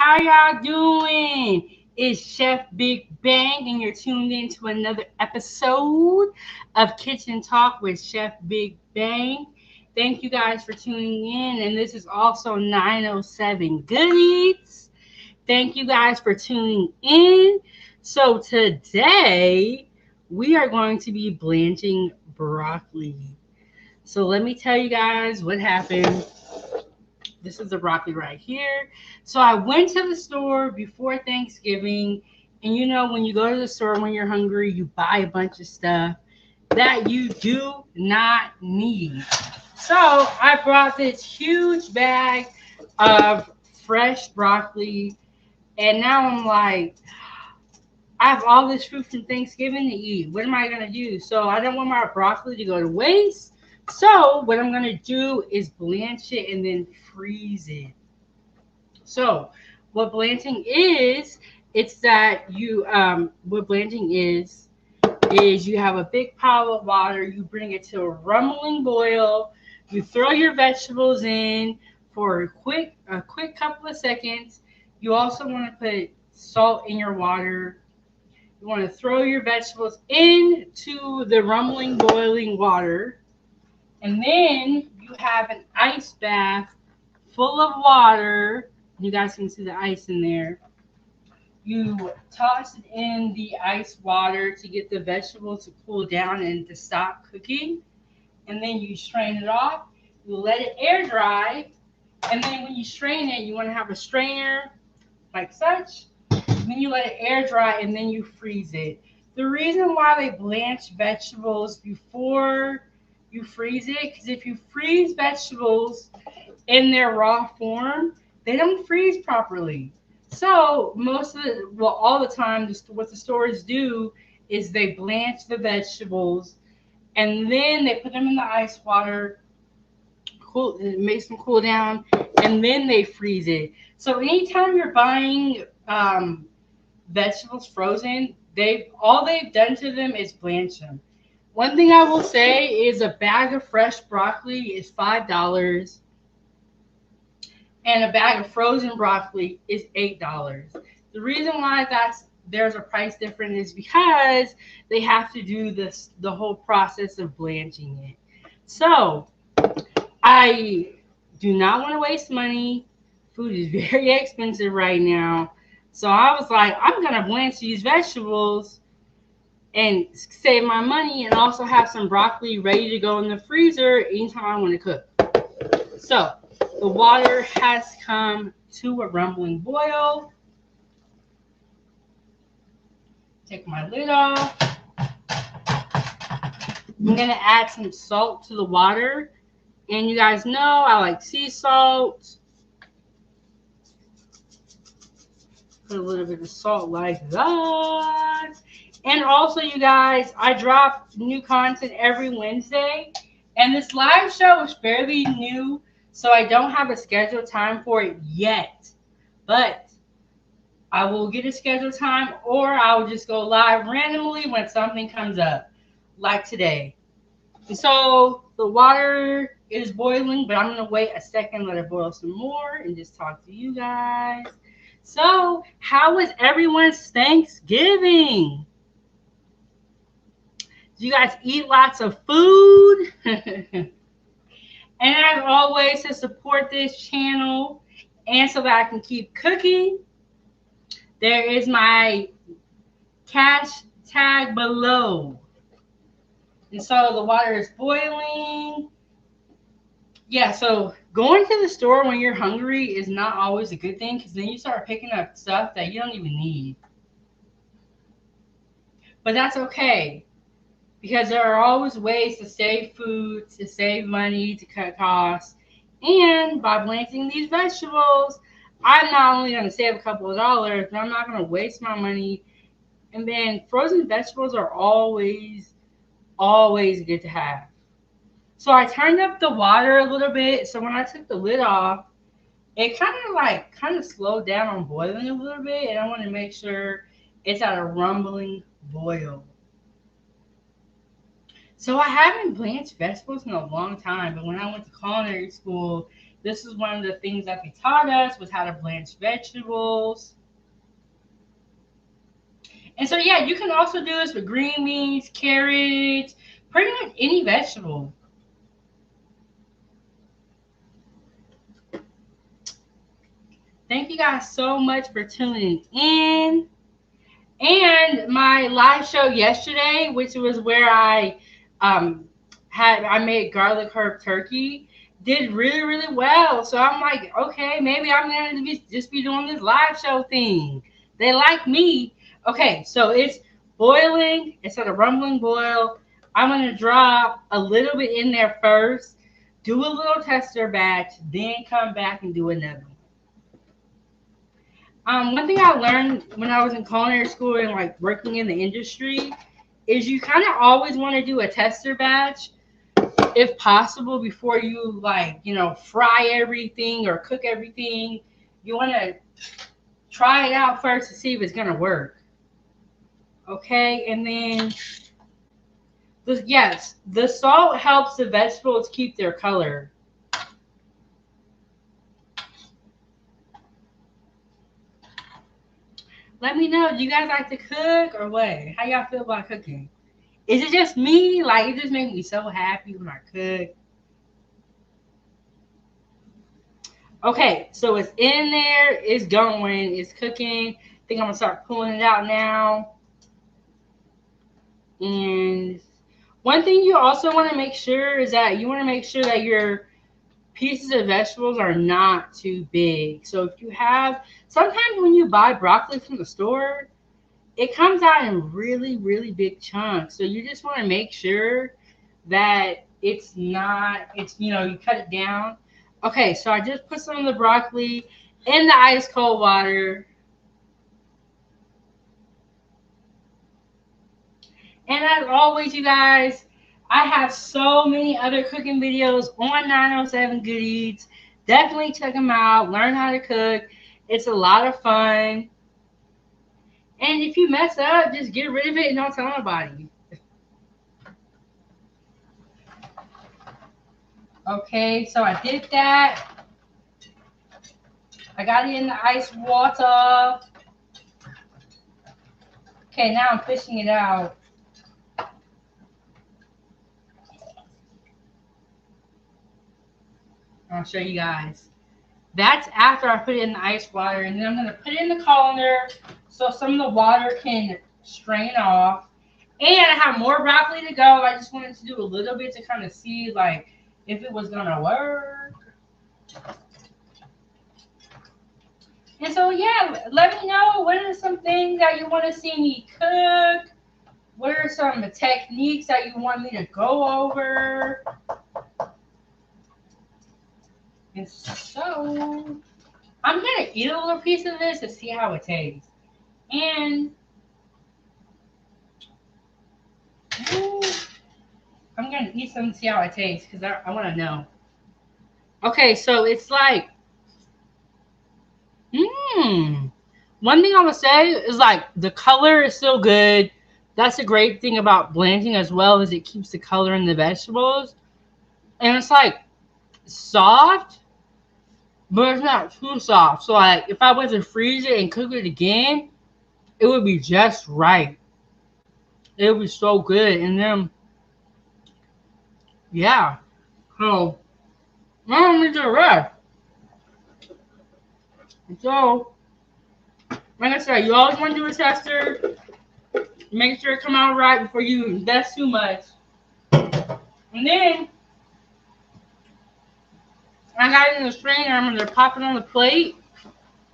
how y'all doing? It's Chef Big Bang, and you're tuned in to another episode of Kitchen Talk with Chef Big Bang. Thank you guys for tuning in, and this is also 907 Goodies. Thank you guys for tuning in. So today we are going to be blanching broccoli. So let me tell you guys what happened. This is the broccoli right here. So I went to the store before Thanksgiving. And you know, when you go to the store when you're hungry, you buy a bunch of stuff that you do not need. So I brought this huge bag of fresh broccoli. And now I'm like, I have all this food from Thanksgiving to eat. What am I going to do? So I don't want my broccoli to go to waste. So what I'm going to do is blanch it and then freeze it. So what blanching is, it's that what blanching is you have a big pile of water, you bring it to a rumbling boil, you throw your vegetables in for a quick couple of seconds. You also want to put salt in your water. You want to throw your vegetables into the rumbling boiling water. And then you have an ice bath full of water. You guys can see the ice in there. You toss it in the ice water to get the vegetables to cool down and to stop cooking. And then you strain it off. You let it air dry. And then when you strain it, you want to have a strainer like such. Then you let it air dry and then you freeze it. The reason why they blanch vegetables before you freeze it, because if you freeze vegetables in their raw form, they don't freeze properly. So all the time, what the stores do is they blanch the vegetables and then they put them in the ice water, cool, it makes them cool down, and then they freeze it. So anytime you're buying vegetables frozen, they've done to them is blanch them. One thing I will say is a bag of fresh broccoli is $5, and a bag of frozen broccoli is $8. The reason why there's a price difference is because they have to do the whole process of blanching it. So I do not want to waste money. Food is very expensive right now. So I was like, I'm going to blanch these vegetables and save my money and also have some broccoli ready to go in the freezer anytime I want to cook. So the water has come to a rumbling boil. Take my lid off. I'm going to add some salt to the water. And you guys know I like sea salt. Put a little bit of salt like that. And also, you guys, I drop new content every Wednesday. And this live show is fairly new, so I don't have a scheduled time for it yet. But I will get a scheduled time, or I will just go live randomly when something comes up, like today. And so the water is boiling, but I'm going to wait a second, let it boil some more, and just talk to you guys. So, how was everyone's Thanksgiving? Did you guys eat lots of food? And as always, to support this channel and so that I can keep cooking, there is my cash tag below. And so the water is boiling. Yeah, so going to the store when you're hungry is not always a good thing because then you start picking up stuff that you don't even need. But that's okay because there are always ways to save food, to save money, to cut costs. And by blanching these vegetables, I'm not only going to save a couple of dollars, but I'm not going to waste my money. And then frozen vegetables are always good to have. So I turned up the water a little bit. So when I took the lid off, it kind of slowed down on boiling a little bit. And I want to make sure it's at a rumbling boil. So I haven't blanched vegetables in a long time. But when I went to culinary school, This is one of the things that they taught us, was how to blanch vegetables. And so yeah, you can also do this with green beans, carrots, pretty much any vegetable. Thank you guys so much for tuning in. And my live show yesterday, which was where um I made garlic herb turkey, did really, really well. So I'm like, okay, maybe I'm gonna just be doing this live show thing. They like me. Okay, so it's boiling. It's at a rumbling boil. I'm gonna drop a little bit in there first, do a little tester batch, then come back and do another one. One thing I learned when I was in culinary school and like working in the industry is you kind of always want to do a tester batch if possible before you fry everything or cook everything. You want to try it out first to see if it's gonna work. Okay, and then the salt helps the vegetables keep their color. Let me know. Do you guys like to cook or what? How y'all feel about cooking? Is it just me? Like, it just makes me so happy when I cook. Okay, so it's in there. It's going. It's cooking. I think I'm going to start pulling it out now. And one thing you also want to make sure is that you want to make sure that your pieces of vegetables are not too big. So if you have, sometimes when you buy broccoli from the store, it comes out in really, really big chunks. So you just want to make sure that you cut it down. Okay, so I just put some of the broccoli in the ice cold water. And as always, you guys, I have so many other cooking videos on 907 Good Eats. Definitely check them out. Learn how to cook. It's a lot of fun. And if you mess up, just get rid of it and don't tell nobody. Okay, so I did that. I got it in the ice water. Okay, now I'm fishing it out. I'll show you guys. That's after I put it in the ice water, and then I'm going to put it in the colander so some of the water can strain off. And I have more broccoli to go. I just wanted to do a little bit to kind of see like if it was going to work. And so yeah, let me know what are some things that you want to see me cook. What are some techniques that you want me to go over? And so I'm gonna eat a little piece of this to see how it tastes. And I'm gonna eat some to see how it tastes because I want to know. Okay, so it's like, one thing I would say is like the color is still good. That's a great thing about blanching as well, is it keeps the color in the vegetables. And it's like soft, but it's not too soft. So like if I was to freeze it and cook it again, it would be just right. It would be so good. And then yeah. So now I'm into the rest. So like I said, you always want to do a tester. Make sure it come out right before you invest too much. And then I got it in the strainer. I'm going to pop it on the plate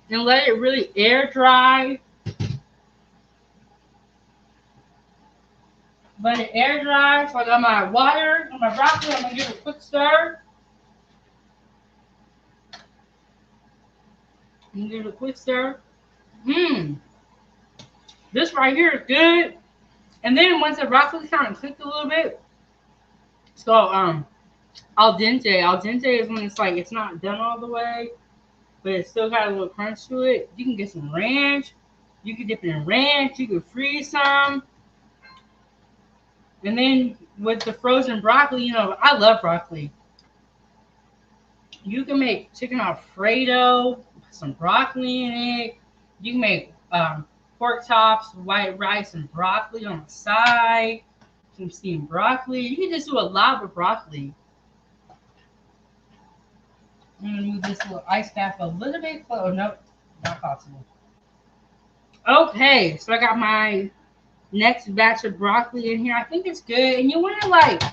and let it really air dry. Let it air dry. So I got my water and my broccoli. I'm going to give it a quick stir. Give it a quick stir. This right here is good. And then once the broccoli kind of cooked a little bit, so al dente. Al dente is when it's like it's not done all the way, but it's still got a little crunch to it. You can get some ranch. You can dip it in ranch. You can freeze some. And then with the frozen broccoli, I love broccoli. You can make chicken Alfredo, some broccoli in it. You can make pork chops, white rice, and broccoli on the side. Some steamed broccoli. You can just do a lot with broccoli. I'm gonna move this little ice bath a little bit close. Oh, nope, not possible. Okay, so I got my next batch of broccoli in here. I think it's good, and you want to like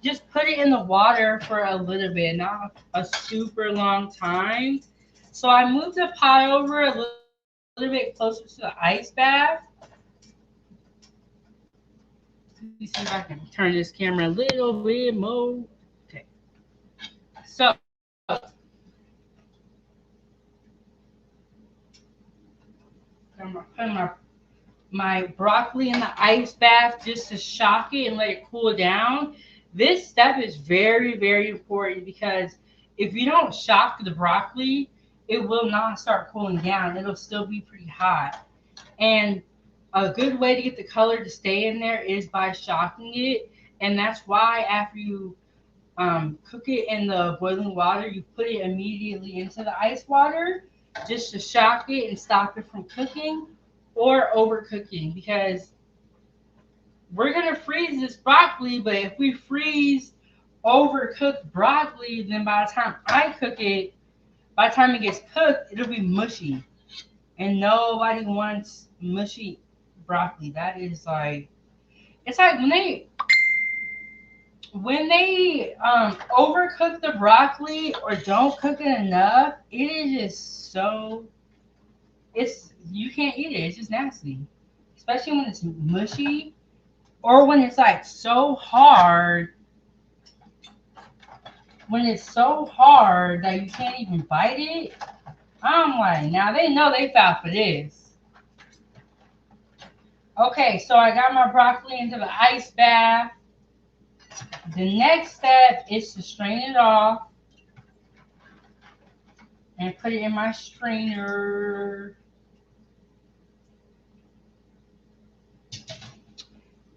just put it in the water for a little bit, not a super long time. So I moved the pot over a little bit closer to the ice bath. Let me see if I can turn this camera a little bit more. Okay. So I'm putting my broccoli in the ice bath just to shock it and let it cool down. This step is very, very important because if you don't shock the broccoli, it will not start cooling down. It'll still be pretty hot. And a good way to get the color to stay in there is by shocking it. And that's why after you cook it in the boiling water, you put it immediately into the ice water just to shock it and stop it from cooking or overcooking, because we're gonna freeze this broccoli, but if we freeze overcooked broccoli, then by the time I cook it, by the time it gets cooked, it'll be mushy. And nobody wants mushy broccoli. That is like, it's like when they overcook the broccoli or don't cook it enough, it is just so, it's, you can't eat it. It's just nasty, especially when it's mushy or when it's like so hard. When it's so hard that you can't even bite it, I'm like, now they know they fell for this. Okay, so I got my broccoli into the ice bath. The next step is to strain it off and put it in my strainer.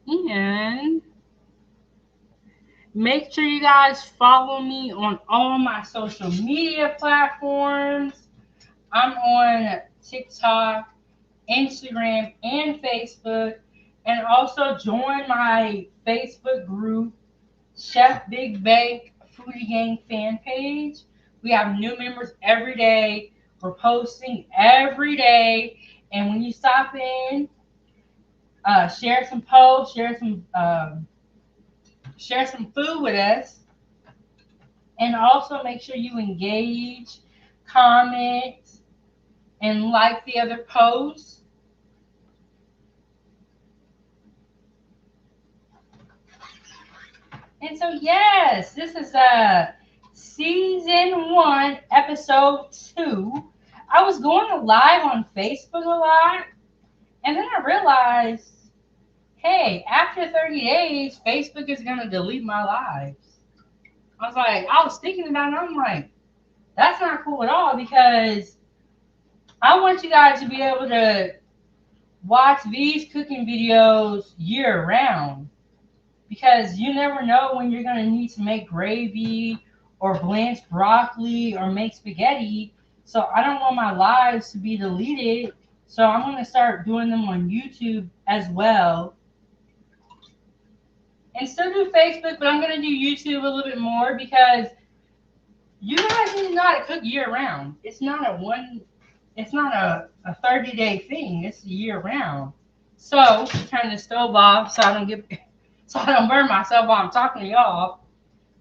And make sure you guys follow me on all my social media platforms. I'm on TikTok, Instagram, and Facebook. And also join my Facebook group, Chef Big Bake Foodie Gang fan page. We have new members every day. We're posting every day. And when you stop in, share some posts, share some food with us, and also make sure you engage, comment, and like the other posts. And so, yes, this is season 1, episode 2. I was going live on Facebook a lot, and then I realized, hey, after 30 days, Facebook is going to delete my lives. I was thinking about it, I'm like, that's not cool at all, because I want you guys to be able to watch these cooking videos year round, because you never know when you're going to need to make gravy or blanch broccoli or make spaghetti. So I don't want my lives to be deleted. So I'm going to start doing them on YouTube as well. And still do Facebook, but I'm going to do YouTube a little bit more because you guys need to know how to cook year round. It's not a 30-day thing. It's year round. So turn the stove off so I don't burn myself while I'm talking to y'all.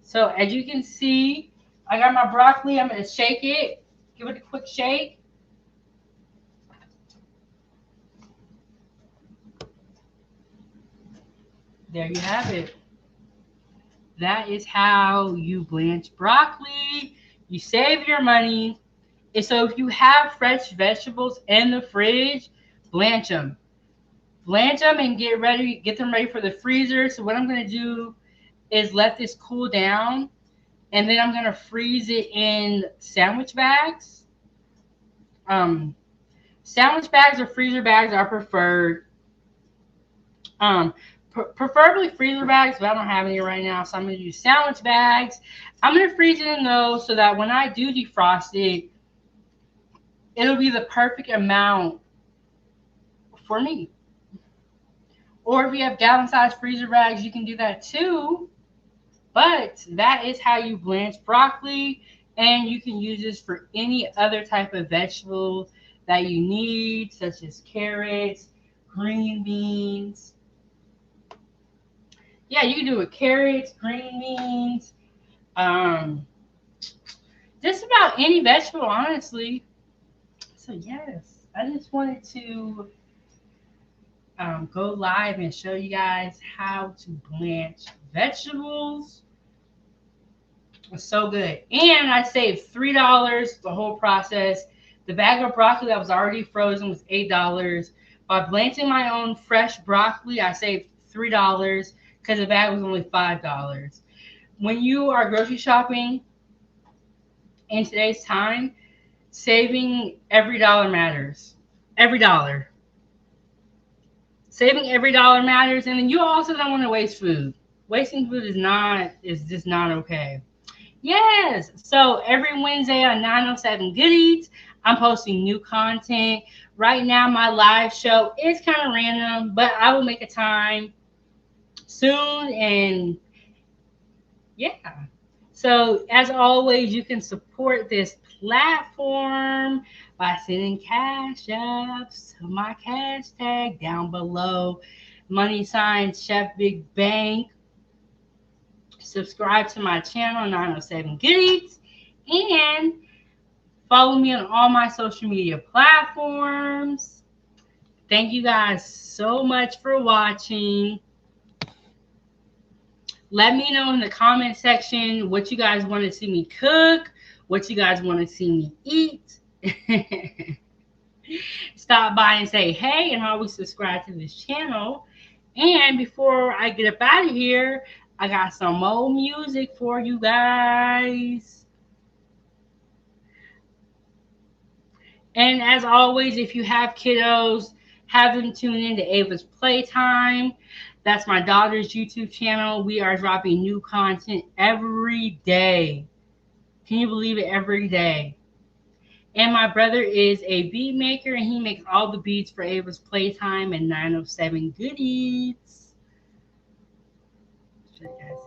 So as you can see, I got my broccoli. I'm gonna shake it. Give it a quick shake. There you have it. That is how you blanch broccoli. You save your money. And so if you have fresh vegetables in the fridge, blanch them. Blanch them and get them ready for the freezer. So what I'm going to do is let this cool down, and then I'm going to freeze it in sandwich bags. Sandwich bags or freezer bags are preferred. Preferably freezer bags, but I don't have any right now, so I'm going to use sandwich bags. I'm going to freeze it in those so that when I do defrost it, it'll be the perfect amount for me. Or if you have gallon-sized freezer bags, you can do that too. But that is how you blanch broccoli, and you can use this for any other type of vegetable that you need, such as carrots, green beans. Yeah, you can do it with carrots, green beans, um, just about any vegetable, honestly. So yes, I just wanted to go live and show you guys how to blanch vegetables. It's so good. And I saved $3 the whole process. The bag of broccoli that was already frozen was $8. By blanching my own fresh broccoli, I saved $3 because the bag was only $5. When you are grocery shopping in today's time, saving every dollar matters. Every dollar. Saving every dollar matters, and then you also don't want to waste food. Wasting food is just not okay. Yes. So every Wednesday on 907 Good Eats, I'm posting new content. Right now, my live show is kind of random, but I will make a time soon. And yeah. So as always, you can support this platform by sending cash apps to my cash tag down below. Money sign Chef Big Bang. Subscribe to my channel, 907 Good Eats, and follow me on all my social media platforms. Thank you guys so much for watching. Let me know in the comment section what you guys want to see me cook, what you guys want to see me eat. Stop by and say hey, and always subscribe to this channel. And before I get up out of here, I got some more music for you guys. And as always, if you have kiddos, have them tune in to Ava's Playtime. That's my daughter's YouTube channel. We are dropping new content every day. Can you believe it? Every day. And my brother is a beat maker, and he makes all the beats for Ava's Playtime and 907 Good Eats. Show you guys this.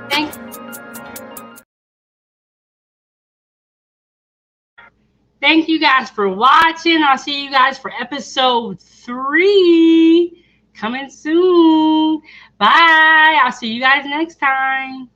Thank Thank you guys for watching. I'll see you guys for episode 3 coming soon. Bye. I'll see you guys next time.